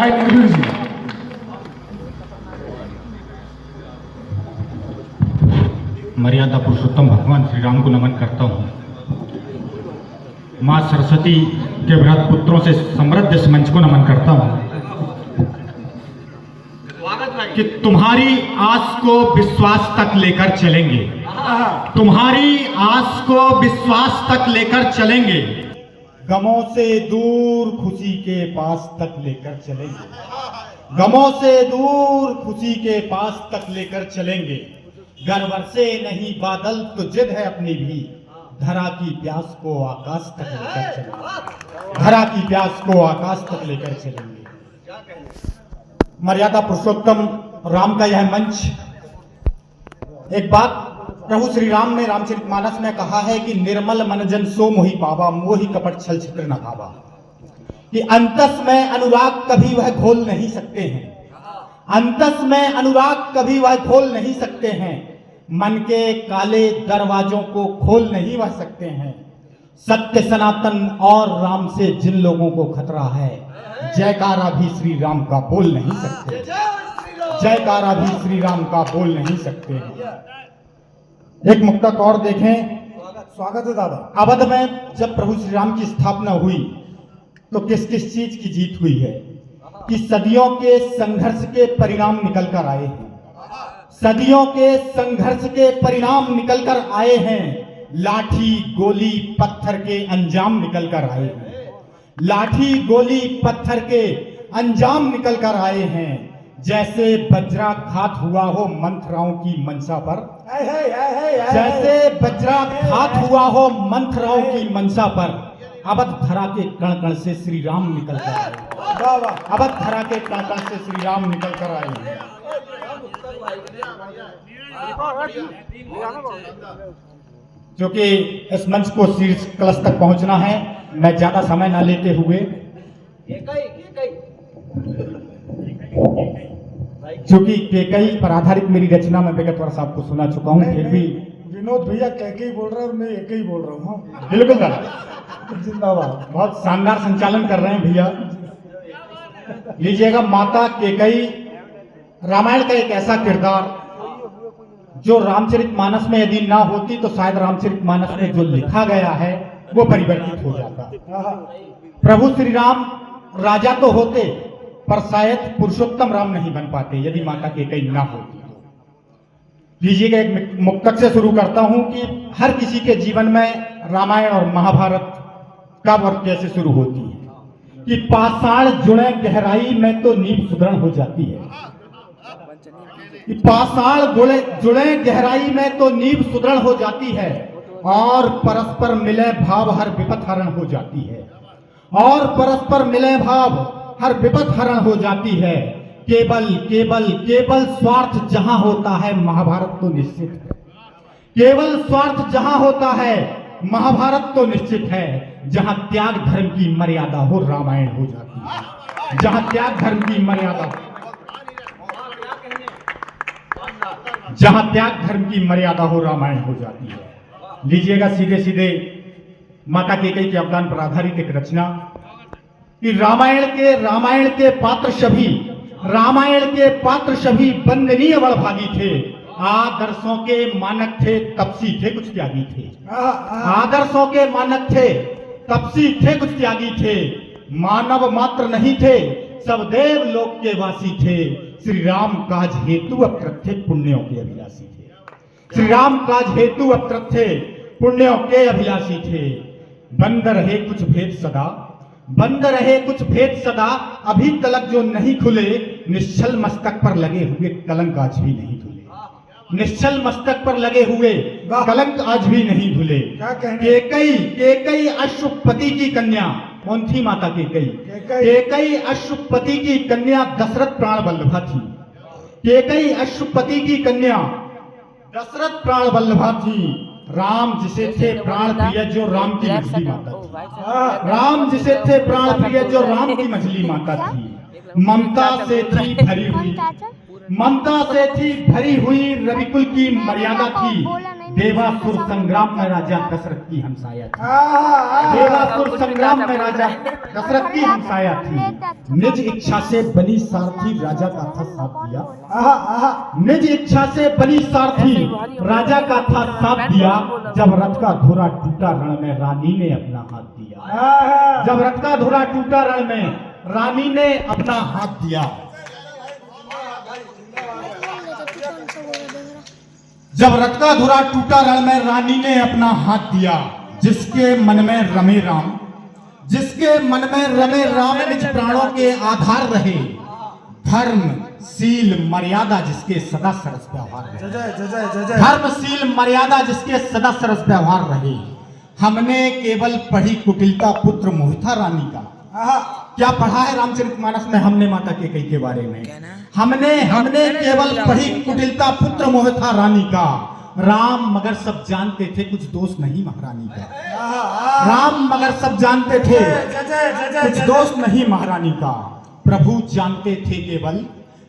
जी। मर्यादा पुरुषोत्तम भगवान श्री राम को नमन करता हूँ। माँ सरस्वती के वृहत पुत्रों से समृद्ध इस मंच को नमन करता हूँ कि तुम्हारी आस को विश्वास तक लेकर चलेंगे, तुम्हारी आस को विश्वास तक लेकर चलेंगे, गमों से दूर खुशी के पास तक लेकर चलेंगे, गमों से दूर खुशी के पास तक लेकर चलेंगे। घर बरसे नहीं बादल तो जिद है अपनी भी, धरा की प्यास को आकाश तक लेकर चलेंगे, धरा की प्यास को आकाश तक लेकर चलेंगे। मर्यादा पुरुषोत्तम राम का यह मंच, एक बात प्रभु श्री राम ने रामचरितमानस में कहा है कि निर्मल मन जन सो मोहि पावा, मोहि कपट छल छित्र न भावा, कि अंतस में अनुराग कभी वह खोल नहीं सकते हैं, अंतस में अनुराग कभी वह खोल नहीं सकते हैं, मन के काले दरवाजों को खोल नहीं वह सकते हैं। सत्य सनातन और राम से जिन लोगों को खतरा है, जयकारा भी श्री राम का बोल नहीं सकते, जयकारा भी श्री राम का बोल नहीं सकते हैं। एक मुक्तक और देखें। स्वागत है दादा। अवध में जब प्रभु श्री राम की स्थापना हुई तो किस किस चीज की जीत हुई है कि सदियों के संघर्ष के परिणाम निकल कर आए हैं, सदियों के संघर्ष के परिणाम निकल कर आए हैं। लाठी गोली पत्थर के अंजाम निकल कर आए हैं, लाठी गोली पत्थर के अंजाम निकल कर आए हैं। जैसे वज्राघात हुआ हो मंथराओं की मनसा पर, जैसे वज्राघात हुआ हो मंथराओं की मनसा पर, अवध धरा के कण कण से श्री राम निकल कर आए, अवध धरा के कण कण से श्री राम निकल कर आए। क्योंकि इस मंच को शीर्ष कलश तक पहुंचना है, मैं ज्यादा समय ना लेते हुए, क्योंकि केकई पर आधारित मेरी रचना में विगतवर साहब को सुना चुका हूं, फिर भी विनोद भैया कैके बोल रहे हैं और मैं एक ही बोल रहा हूँ। बिल्कुल दादा, जिंदाबाद। बहुत शानदार संचालन कर रहे हैं भैया। लीजिएगा, माता केकई रामायण का एक ऐसा किरदार जो रामचरितमानस में यदि ना होती तो शायद रामचरितमानस में जो लिखा गया है वो परिवर्तित हो जाता। प्रभु श्री राम राजा तो होते पर शायद पुरुषोत्तम राम नहीं बन पाते यदि माता केकई ना होती तो। लीजिएगा, एक मुक्तक से शुरू करता हूं कि हर किसी के जीवन में रामायण और महाभारत कब और कैसे शुरू होती है कि पाषाण जुड़े गहराई में तो नींव सुदृढ़ हो जाती है, कि पाषाण जुड़े गहराई में तो नींव सुदृढ़ हो जाती है, और परस्पर मिले भाव हर विपत हरण हो जाती है, और परस्पर मिले भाव हर विपत हरण हो जाती है। केवल केवल केवल स्वार्थ जहां होता है महाभारत तो निश्चित है, केवल स्वार्थ जहां होता है महाभारत तो निश्चित है। जहां त्याग धर्म की मर्यादा हो रामायण हो जाती है, जहां त्याग धर्म की मर्यादा, जहां त्याग धर्म की मर्यादा हो रामायण हो जाती है। लीजिएगा, सीधे सीधे माता केकई के अवदान पर आधारित एक रचना कि रामायण के पात्र सभी, रामायण के पात्र सभी वंदनीय बड़भागी थे, आदर्शों के मानक थे तपसी थे कुछ त्यागी थे, आदर्शों के मानक थे तपसी थे कुछ त्यागी थे, मानव मात्र नहीं थे सब देव लोक के वासी थे। श्री राम काज हेतु अकृत थे पुण्यों के अभिलाषी थे, श्री राम काज हेतु अकृत थे पुण्यों के अभिलाषी थे। बंद रहे कुछ भेद सदा, बंद रहे कुछ भेद सदा, अभी तलक जो नहीं खुले, निश्चल मस्तक पर लगे हुए कलंक आज भी नहीं धुले, निश्चल मस्तक पर लगे हुए कलंक आज भी नहीं धुले। केकई अश्वपति की कन्या, कौन थी माता केकई? केकई अश्वपति की कन्या दशरथ प्राण वल्लभा थी, केकई अश्वपति की कन्या दशरथ प्राण वल्लभा थी। राम जिसे थे प्राण प्रिय जो राम की मछली माता थी, राम जिसे थे प्राण प्रिय जो राम की मछली माता थी। ममता से थी भरी हुई, ममता से थी भरी हुई रविकुल की मर्यादा थी, देवासुर संग्राम में राजा दशरथ की हमसाया थी। आहा, देवासुर संग्राम में राजा दशरथ की हमसाया थी। निज इच्छा से बनी सारथी राजा का था साथ दिया। आहा, आहा। निज इच्छा से बनी सारथी राजा का था साथ दिया। जब रथ का धुरा टूटा रण में रानी ने अपना हाथ दिया। आहा। जब रथ का धुरा टूटा रण में रानी ने अपना हाथ दिया। जब रथ का धुरा टूटा रण में रानी ने अपना हाथ दिया। जिसके मन में रमे राम, जिसके मन में रमे राम निज प्राणों के आधार रहे। धर्म शील मर्यादा जिसके सदा सरस व्यवहार रहे। जय जय जय जय जय। धर्मशील मर्यादा जिसके सदा सरस व्यवहार रहे। हमने केवल पढ़ी कुटिलता पुत्र मोहिता रानी का। आहा। क्या पढ़ा है रामचरितमानस में हमने माता केकई के बारे में? हमने केवल पढ़ी कुटिलता पुत्र मोहिता रानी का। राम मगर सब जानते थे कुछ दोष नहीं महारानी का। आहा, आहा। राम मगर सब जानते थे जय जय जय जय कुछ जय। दोष नहीं महारानी का। प्रभु जानते थे केवल,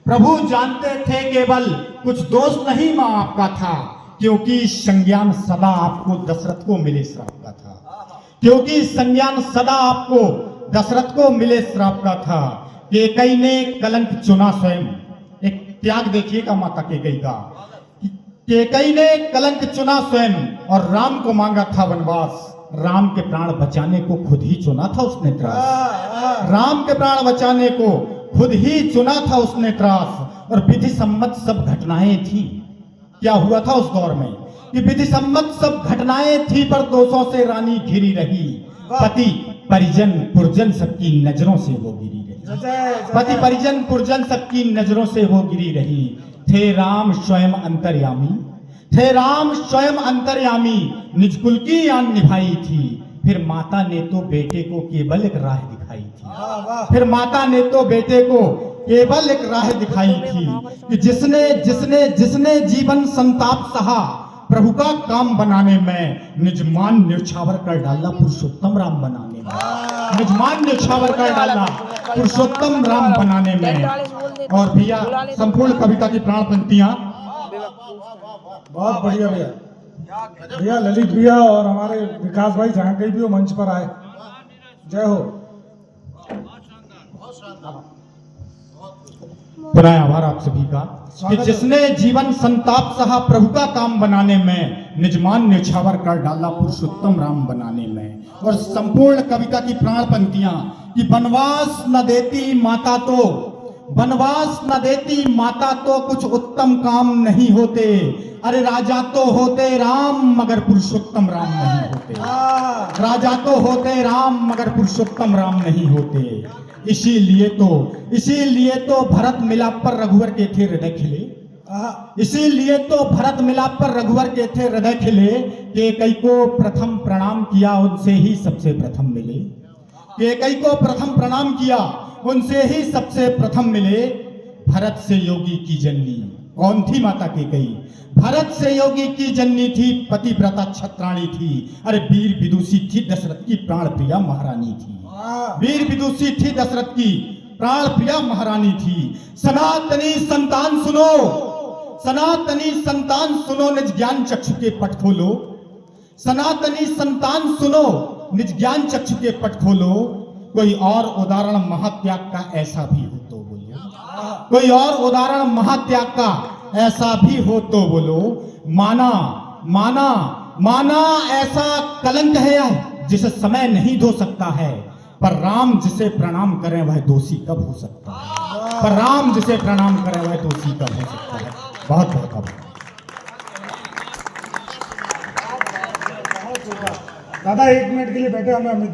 प्रभु जानते थे केवल कुछ दोष नहीं मां आपका था। क्योंकि संज्ञान सदा आपको दशरथ को मिले श्राप का था। क्योंकि संज्ञान सदा आपको दशरथ को मिले श्राप का था। केकई ने कलंक चुना स्वयं। एक त्याग देखिएगा माता केकई का। केकई ने कलंक चुना स्वयं और राम को मांगा था वनवास। राम के प्राण बचाने को खुद ही चुना था उसने त्रास। आहा। राम के प्राण बचाने को खुद ही चुना था उसने त्रास। और विधि सम्मत सब घटनाएं थी। क्या हुआ था उस दौर में कि विधि सम्मत सब घटनाएं थी पर दोषों से रानी घिरी रही। पति परिजन पुरजन सबकी नजरों से वो गिरी रही। जय जय जय। पति परिजन पुरजन सबकी नजरों से वो गिरी रही। थे राम स्वयं अंतर्यामी, थे राम स्वयं अंतर्यामी। निज कुल की आन निभाई थी। फिर माता ने तो बेटे को केवल एक राह दिखाई थी। वाह वाह। फिर माता ने तो बेटे को केवल एक राह दिखाई थी कि जिसने जिसने जिसने जीवन संताप सहा प्रभु का काम बनाने में। निजमान न्यौछावर कर डाला पुरुषोत्तम राम बनाने में। निजमान न्यौछावर कर डाला पुरुषोत्तम राम बनाने में। और भैया संपूर्ण कविता की प्राण पंक्तियां। बहुत बढ़िया भैया। भैया ललित भैया और हमारे विकास भाई जहाँ कहीं भी हो मंच पर आए। जय हो। पुनः आभार आप सभी का कि जिसने जीवन संताप सहा प्रभु का काम बनाने में। निजमान न्यौछावर कर डाला पुरुषोत्तम राम बनाने में। और संपूर्ण कविता की प्राण पंक्तियां कि वनवास न देती माता तो, वनवास न देती माता तो कुछ उत्तम काम नहीं होते। अरे राजा तो होते राम मगर पुरुषोत्तम राम नहीं होते। राजा तो होते राम मगर पुरुषोत्तम राम नहीं होते। इसीलिए तो भरत मिलाप पर रघुवर के थे हृदय खिले। इसीलिए तो भरत मिलाप पर रघुवर के थे हृदय खिले। केकई को प्रथम प्रणाम किया उनसे ही सबसे प्रथम मिले। केकई को प्रथम प्रणाम किया उनसे ही सबसे प्रथम मिले। भरत से योगी की जननी कौन थी माता केकई? भरत से योगी की जननी थी, पतिव्रता छत्राणी थी। अरे वीर विदुषी थी दशरथ की प्राण प्रिया महारानी थी। वीर विदुषी थी दशरथ की प्राण प्रिया महारानी थी। सनातनी संतान सुनो, सनातनी संतान सुनो, निज ज्ञान चक्षु के पट खोलो। सनातनी संतान सुनो, निज ज्ञान चक्षु के पट खोलो। कोई और उदाहरण महात्याग का ऐसा भी हो तो बोलो। कोई और उदाहरण महात्याग का ऐसा भी हो तो बोलो। माना माना माना ऐसा कलंक है जिसे समय नहीं धो सकता है। पर राम जिसे प्रणाम करें वह दोषी कब हो सकता है? पर राम जिसे प्रणाम करें वह दोषी कब हो सकता है? बहुत बहुत आभार। दादा 1 मिनट के लिए बैठे हमें अमित